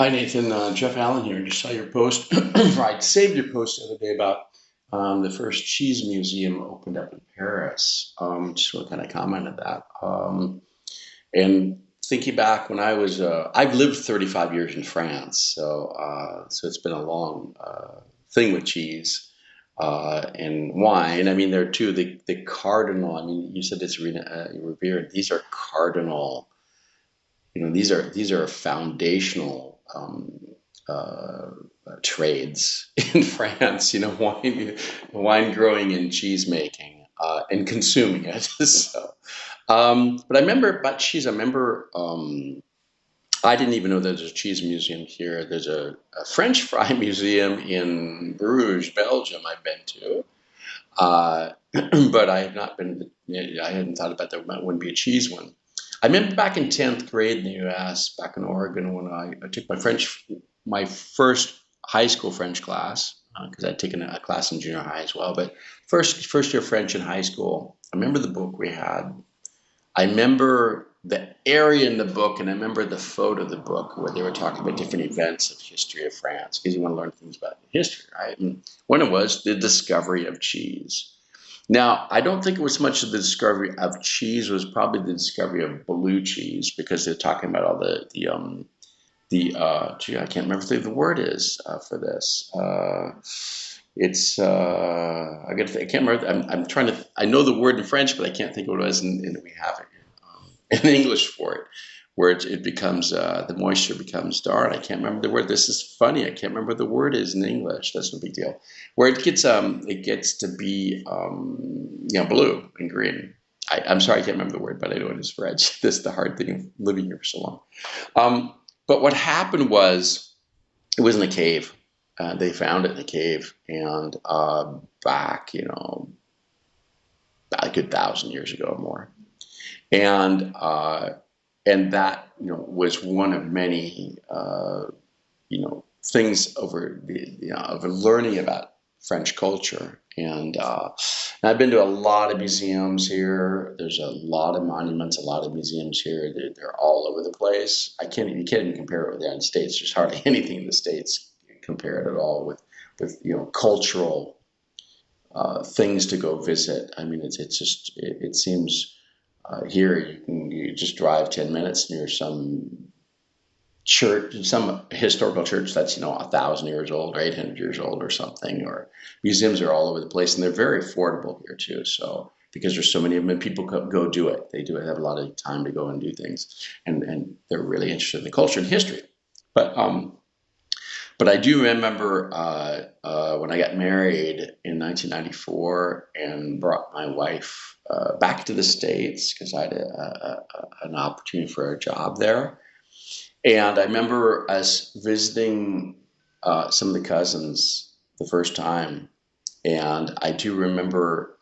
Hi Nathan, Jeff Allen here. Just saw your post. I saved your post the other day about the first cheese museum opened up in Paris. Just want to kind of comment on that. And thinking back when I've lived 35 years in France, so it's been a long thing with cheese and wine. I mean, there are two the cardinal. I mean, you said it's revered. These are cardinal. These are foundational uh, trades in France. Wine growing and cheese making and consuming it. But I remember about cheese. I remember I didn't even know there's a cheese museum here. There's a French fry museum in Bruges, Belgium. I've been to. Uh, but I have not been. I hadn't thought about there wouldn't be a cheese one. I remember back in 10th grade in the U.S., back in Oregon, when I took my first high school French class, because I'd taken a class in junior high as well. But first year French in high school, I remember the book we had. I remember the area in the book, and I remember the photo of the book where they were talking about different events of history of France, because you want to learn things about history, right? And one it was the discovery of cheese. Now, I don't think it was much of the discovery of cheese, it was probably the discovery of blue cheese, because they're talking about all gee, I can't remember what the word is for this. It's I can't remember. I'm trying to. I know the word in French, but I can't think of what it is, and we have it in English for it, where it becomes the moisture becomes dark. I can't remember the word. This is funny. I can't remember what the word is in English. That's no big deal. Where it gets to be blue and green. I'm sorry, I can't remember the word, but I know it is French. This is the hard thing of living here for so long. But what happened was it was in a cave. They found it in a cave, and back, about a good 1,000 years ago or more. And that was one of many things over learning about French culture. And I've been to a lot of museums here. There's a lot of monuments, a lot of museums here. They're all over the place. You can't even compare it with the United States. There's hardly anything in the States compared at all with cultural things to go visit. I mean, it seems here you just drive 10 minutes near some church, some historical church that's 1,000 years old or 800 years old or something. Or museums are all over the place, and they're very affordable here too. So because there's so many of them, and people go do it. They do have a lot of time to go and do things, and they're really interested in the culture and history. But I do remember when I got married in 1994 and brought my wife back to the States because I had an opportunity for a job there. And I remember us visiting some of the cousins the first time. And I do remember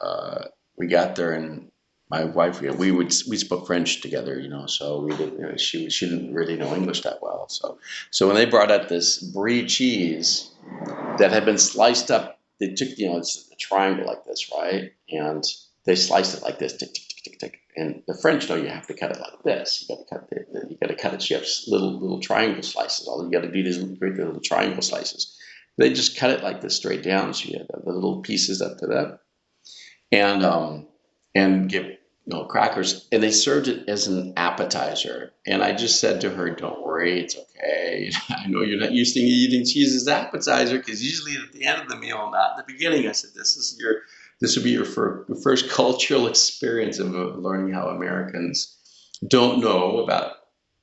we got there, and my wife, we spoke French together, so we did, she didn't really know English that well. So when they brought out this brie cheese that had been sliced up, they took, it's a triangle like this, right? And they sliced it like this, tick, tick, tick, tick, tick. And the French know you have to cut it like this. You got to cut it. So you have little triangle slices. All you got to do is create the little triangle slices. They just cut it like this straight down. So you have the little pieces up to that, and give crackers, and they served it as an appetizer. And I just said to her, "Don't worry, it's okay. I know you're not used to eating cheese as appetizer because usually at the end of the meal, not in the beginning." I said, This would be your first cultural experience of learning how Americans don't know about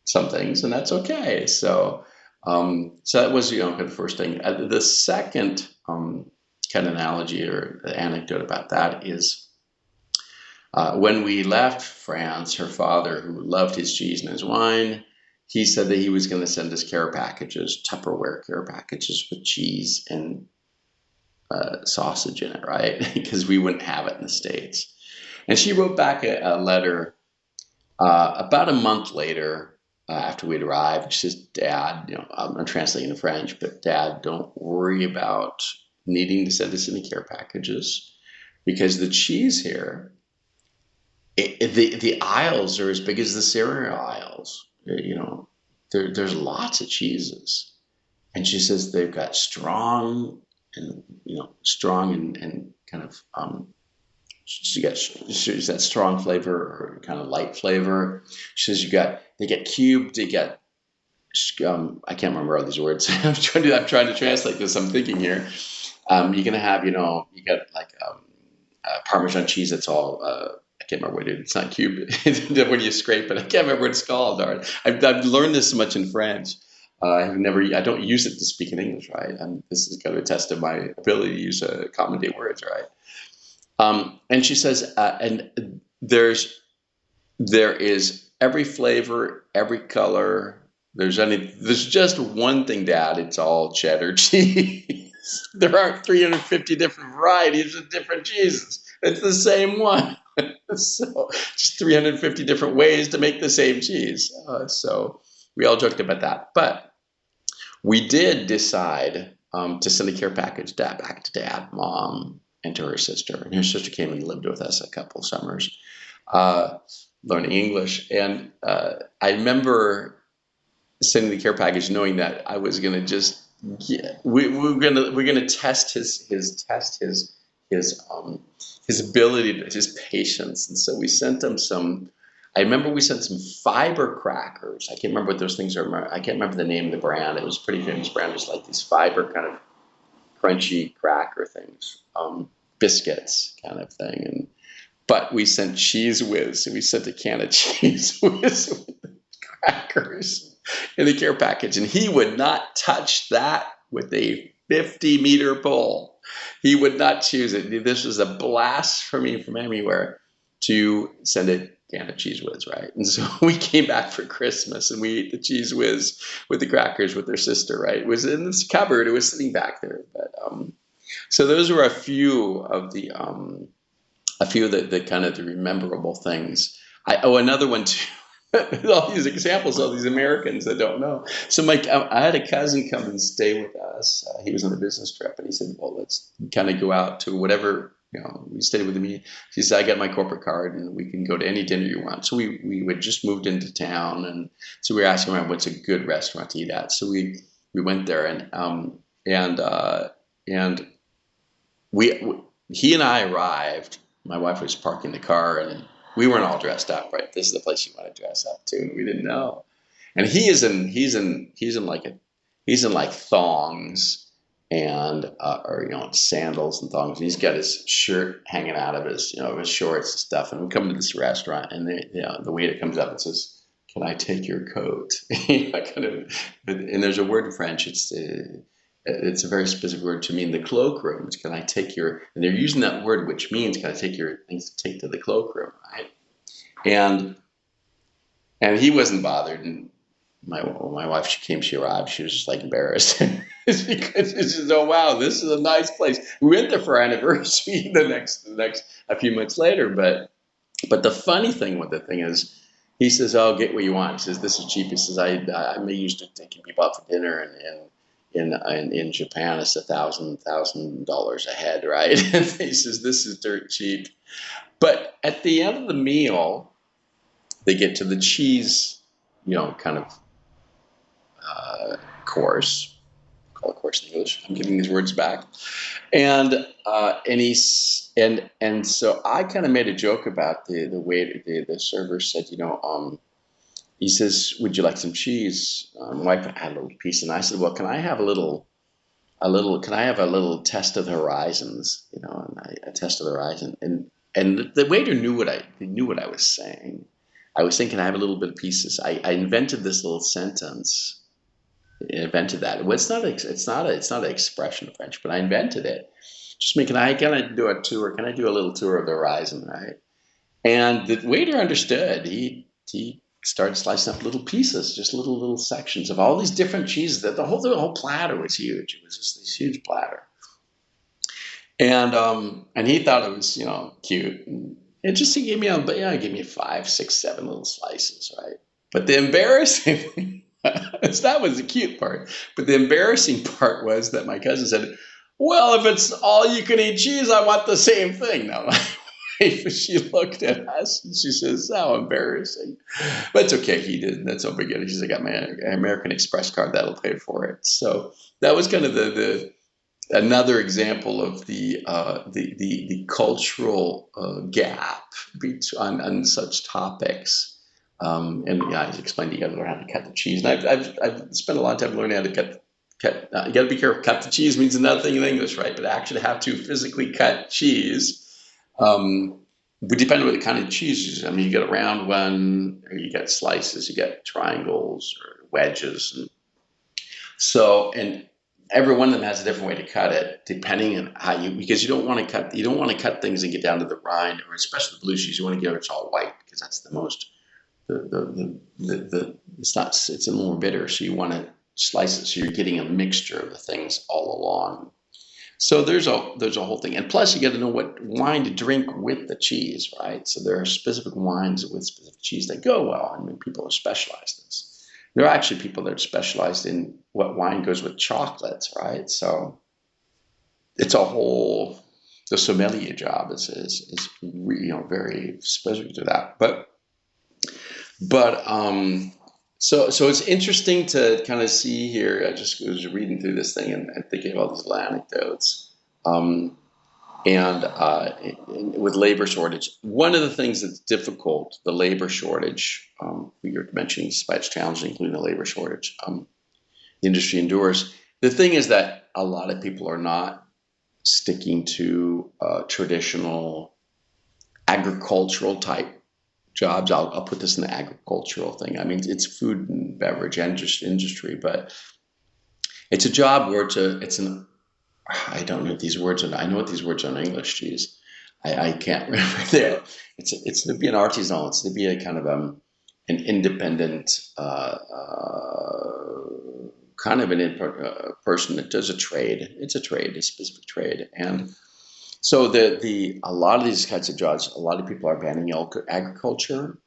some things, and that's okay." So that was the first thing. The second kind of analogy or anecdote about that is when we left France, her father, who loved his cheese and his wine, he said that he was going to send us care packages, Tupperware care packages with cheese and sausage in it, right? Because we wouldn't have it in the States. And she wrote back a letter about a month later after we'd arrived. She says, "Dad, I'm translating to French, but Dad, don't worry about needing to send us any care packages because the cheese here, the aisles are as big as the cereal aisles. there's lots of cheeses. And she says they've got strong and, strong and kind of, she's that strong flavor or kind of light flavor. She says they get cubed, they get, I can't remember all these words. I'm trying to translate this. I'm thinking here. You're gonna have, you got like Parmesan cheese that's all. I can't remember what it is. It's not cube. When you scrape it, I can't remember what it's called. Darn. I've learned this so much in French. I don't use it to speak in English, right? And this is kind of a test of my ability to use common day words, right? And she says, and there is every flavor, every color. There's just one thing to add. It's all cheddar cheese. There aren't 350 different varieties of different cheeses. It's the same one. So just 350 different ways to make the same cheese. So we all joked about that. But we did decide to send a care package back to Dad, Mom, and to her sister. And her sister came and lived with us a couple summers, learning English. And I remember sending the care package knowing that I was going to just we're gonna test his ability, his patience. And so we sent him some. I remember we sent some fiber crackers. I can't remember what those things are. I can't remember the name of the brand. It was a pretty famous brand. It was like these fiber kind of crunchy cracker things, biscuits kind of thing. But we sent Cheese Whiz. We sent a can of Cheese Whiz with the crackers in the care package, and he would not touch that with a 50-meter pole. He would not choose it. This was a blasphemy from anywhere to send a can of Cheese Whiz, right? And so we came back for Christmas and we ate the Cheese Whiz with the crackers with their sister, right? It was in this cupboard. It was sitting back there. But so those were a few of the kind of the memorable things. Another one too. All these examples, all these Americans that don't know. So I had a cousin come and stay with us. He was on a business trip, and he said, "Well, let's kind of go out to whatever." We stayed with me. He said, "I got my corporate card, and we can go to any dinner you want." So we had just moved into town, and so we were asking around what's a good restaurant to eat at. So we went there, and he and I arrived. My wife was parking the car, and we weren't all dressed up, right? This is the place you want to dress up to, and we didn't know. And he's in like thongs and or sandals and thongs. And he's got his shirt hanging out of his his shorts and stuff. And we come to this restaurant, and the waiter comes up and says, "Can I take your coat?" And there's a word in French. It's a very specific word to mean the cloakroom. Can I take your? And they're using that word, which means, can I take your things to take to the cloakroom, right? And he wasn't bothered. And my wife, she arrived. She was just like embarrassed. She said, "Oh wow, this is a nice place." We went there for our anniversary the next a few months later. But the funny thing with the thing is, he says, "Oh, get what you want." He says, "This is cheap." He says, "I'm used to taking people out for dinner and in Japan, it's $1,000 a head, right?" And he says, "This is dirt cheap." But at the end of the meal, they get to the cheese, kind of course. Call it course in English. I'm giving these words back, and so I kind of made a joke about the waiter. The server said, he says, "Would you like some cheese?" My wife had a little piece, and I said, "Well, can I have a little test of the horizons?" And a test of the horizon, and the waiter knew what I was saying. I was saying, "Can I have a little bit of pieces?" I invented this little sentence. I invented that. Well, it's not an expression of French, but I invented it. Just me, can I do a tour? Can I do a little tour of the horizon, right? And the waiter understood. He started slicing up little pieces, just little sections of all these different cheeses. The whole platter was huge. It was just this huge platter. And he thought it was, cute. And he gave me 5, 6, 7 little slices, right? But the embarrassing that was the cute part. But the embarrassing part was that my cousin said, "Well, if it's all you can eat cheese, I want the same thing." Now, wife, she looked at us and she says, "How embarrassing." But it's okay. He did. That's no big deal. She's like, "I got my American Express card. That'll pay for it." So that was kind of the another example of the cultural gap on such topics. And yeah, I explained you got to learn how to cut the cheese. And I've spent a lot of time learning how to cut. You got to be careful. Cut the cheese means another thing in English, right? But actually have to physically cut cheese. But depending on what kind of cheese is, I mean, you get a round one, or you get slices, you get triangles or wedges, and so and every one of them has a different way to cut it, depending on how you because you don't want to cut things and get down to the rind, or especially the blue cheese. You want to get it it's all white because that's the most the it's not it's a more bitter, so you want to slice it so you're getting a mixture of the things all along. So there's a whole thing, and plus you got to know what wine to drink with the cheese, right? So there are specific wines with specific cheese that go well. I mean, people are specialized in this. There are actually people that are specialized in what wine goes with chocolates, right? So it's a whole the sommelier job is very specific to that, but so it's interesting to kind of see here. I just was reading through this thing and thinking about these little anecdotes. Um, and with labor shortage, one of the things that's difficult, the labor shortage, you're mentioning, despite it's challenging, including the labor shortage, the industry endures. The thing is that a lot of people are not sticking to traditional agricultural type jobs. I'll put this in the agricultural thing. I mean, it's food and beverage industry, but it's a job where it's an I don't know what these words are. I know what these words are in English. Geez, I can't remember that. It's to be an artisan. It's to be a kind of an independent kind of person that does a trade. It's a trade, a specific trade, and so the a lot of these kinds of jobs, a lot of people are banning agriculture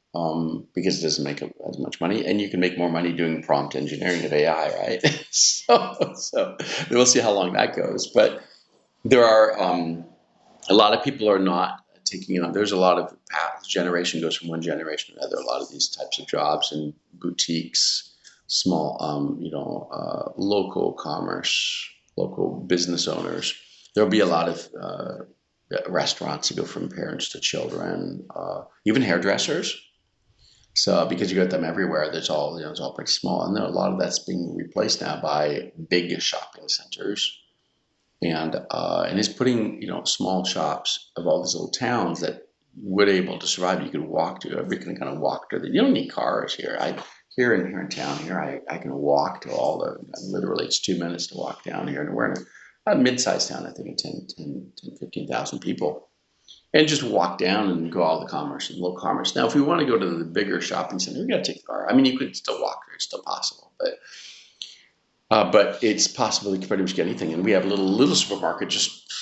because it doesn't make as much money, and you can make more money doing prompt engineering of AI, right? So we'll see how long that goes. But there are a lot of people are not taking on. There's a lot of generation goes from one generation to another. A lot of these types of jobs in boutiques, small, local commerce, local business owners. There'll be a lot of restaurants that go from parents to children, even hairdressers. So because you got them everywhere, there's all it's all pretty small, and then a lot of that's being replaced now by big shopping centers, and it's putting small shops of all these little towns that would able to survive. You could walk to. Everybody can kind of walk to. You don't need cars here. Here in town here, I can walk to all the. Literally, it's 2 minutes to walk down here, and we're in a mid-sized town. I think of 15,000 people, and just walk down and go all the commerce and local commerce. Now, if we want to go to the bigger shopping center, we got to take the car. I mean, you could still walk there; it's still possible, but it's possible you can pretty much get anything. And we have a little supermarket just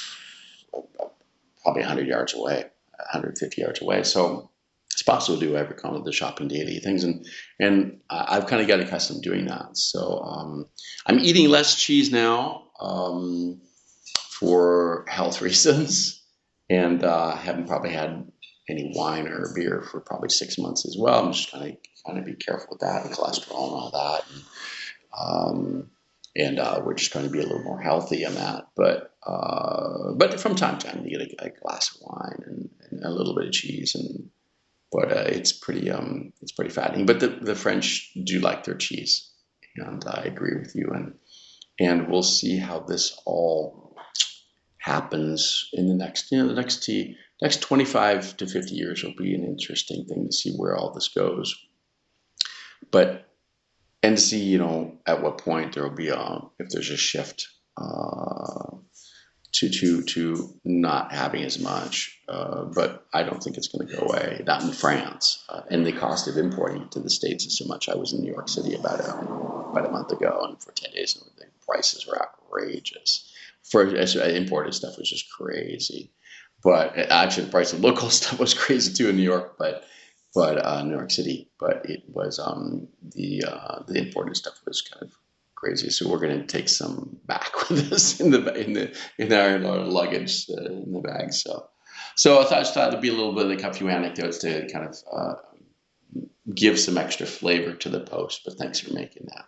probably 100 yards away, 150 yards away. So it's possible to do every kind of the shopping daily things, and I've kind of got accustomed to doing that. So I'm eating less cheese now for health reasons, and haven't probably had any wine or beer for probably 6 months as well. I'm just kind of be careful with that and cholesterol and all that. And we're just trying to be a little more healthy on that. But from time to time, you get a glass of wine and a little bit of cheese, but it's pretty fattening. But the French do like their cheese, and I agree with you. And we'll see how this all happens in the next 25 to 50 years will be an interesting thing to see where all this goes. But and to see, at what point there will be if there's a shift to not having as much. But I don't think it's going to go away. Not in France, and the cost of importing to the States is so much. I was in New York City about a month ago, and for 10 days, and the prices were outrageous. For imported stuff was just crazy. But actually, the price of local stuff was crazy too in New York. But New York City, but it was the imported stuff was kind of crazy. So we're going to take some back with us in our luggage in the bag. So So I just thought it'd be a little bit of a few anecdotes to kind of give some extra flavor to the post. But thanks for making that.